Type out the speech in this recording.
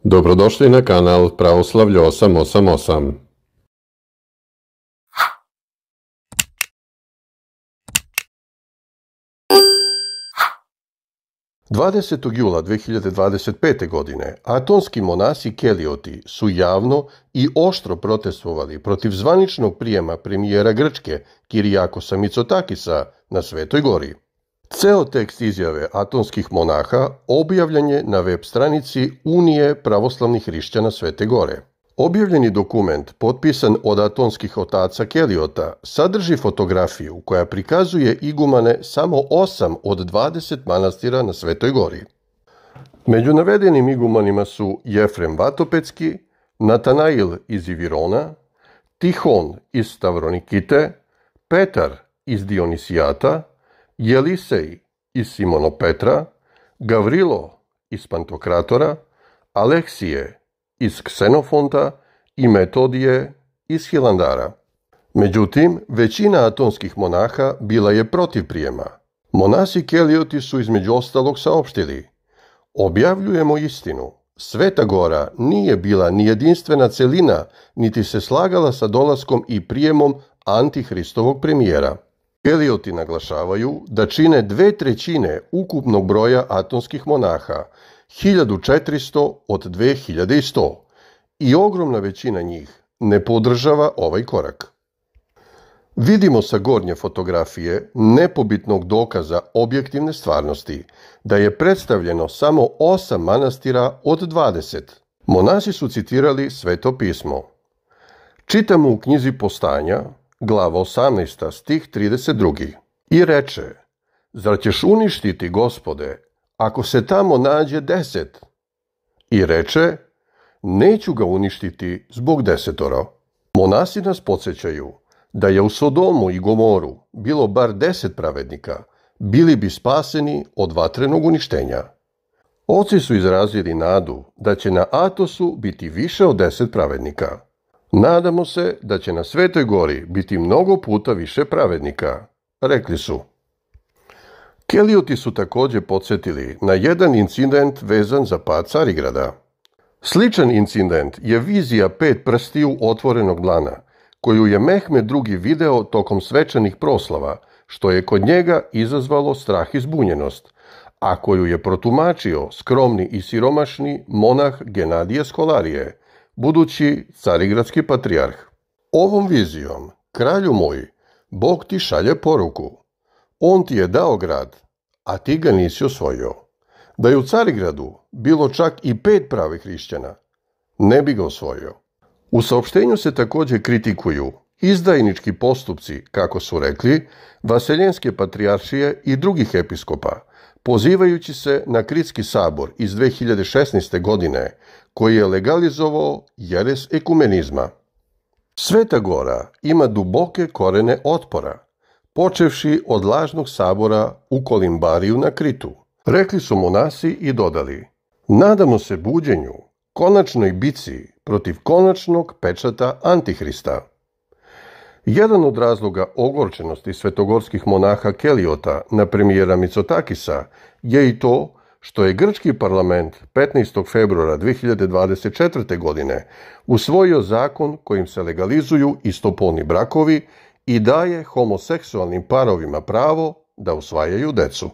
Dobrodošli na kanal Pravoslavlje 888. Jula 2025. godine atonski monasi Kelioti su javno i oštro protestovali protiv zvaničnog prijema premijera Grčke Kirijakosa Mitsotakisa na Svetoj gori. Ceo tekst izjave atonskih monaha objavljen je na web stranici Unije pravoslavnih hrišćana Svete gore. Objavljeni dokument, potpisan od atonskih otaca Keliota, sadrži fotografiju koja prikazuje igumane samo 8 od 20 manastira na Svetoj gori. Među navedenim igumanima su Jefrem Vatopetski, Natanail iz Ivirona, Tihon iz Stavronikite, Petar iz Dionisijata, Jelisej iz Simonopetra, Gavrilo iz Pantokratora, Aleksije iz Ksenofonta i Metodije iz Hilandara. Međutim, većina atonskih monaha bila je protiv prijema. Monasi Kelioti su između ostalog saopštili: objavljujemo istinu. Sveta gora nije bila ni jedinstvena celina, niti se slagala sa dolaskom i prijemom antihristovog premijera. Kelioti naglašavaju da čine 2/3 ukupnog broja atonskih monaha, 1400 od 2100, i ogromna većina njih ne podržava ovaj korak. Vidimo sa gornje fotografije nepobitnog dokaza objektivne stvarnosti da je predstavljeno samo 8 manastira od 20. Monasi su citirali Sveto pismo. Čitamo u knjizi Postanja, glava 18, stih 32. I reče: zar ćeš uništiti, Gospode, ako se tamo nađe 10? I reče: neću ga uništiti zbog 10. Monasi nas podsjećaju da je u Sodomu i Gomoru bilo bar 10 pravednika, bili bi spaseni od vatrenog uništenja. Oci su izrazili nadu da će na Atosu biti više od 10 pravednika. Nadamo se da će na Svetoj gori biti mnogo puta više pravednika, rekli su. Kelioti su također podsjetili na jedan incident vezan za pad Carigrada. Sličan incident je vizija 5 prstiju otvorenog dlana, koju je Mehmed II video tokom svečanih proslava, što je kod njega izazvalo strah i zbunjenost, a koju je protumačio skromni i siromašni monah Genadije Skolarije, budući carigradski patrijarh. Ovom vizijom, kralju moj, Bog ti šalje poruku. On ti je dao grad, a ti ga nisi osvojio. Da je u Carigradu bilo čak i 5 pravih hrišćana, ne bi ga osvojio. U saopštenju se također kritikuju izdajnički postupci, kako su rekli, Vaseljenske patrijaršije i drugih episkopa, pozivajući se na Kritski sabor iz 2016. godine, koji je legalizovao jeres ekumenizma. Sveta gora ima duboke korene otpora, počevši od lažnog sabora u Kolimbariju na Kritu. Rekli su monasi i dodali: nadamo se buđenju, konačnoj bici protiv konačnog pečata Antihrista. Jedan od razloga ogorčenosti svetogorskih monaha Keliota na premijera Mitsotakisa je i to što je grčki parlament 15. februara 2024. godine usvojio zakon kojim se legalizuju istopolni brakovi i daje homoseksualnim parovima pravo da usvajaju decu.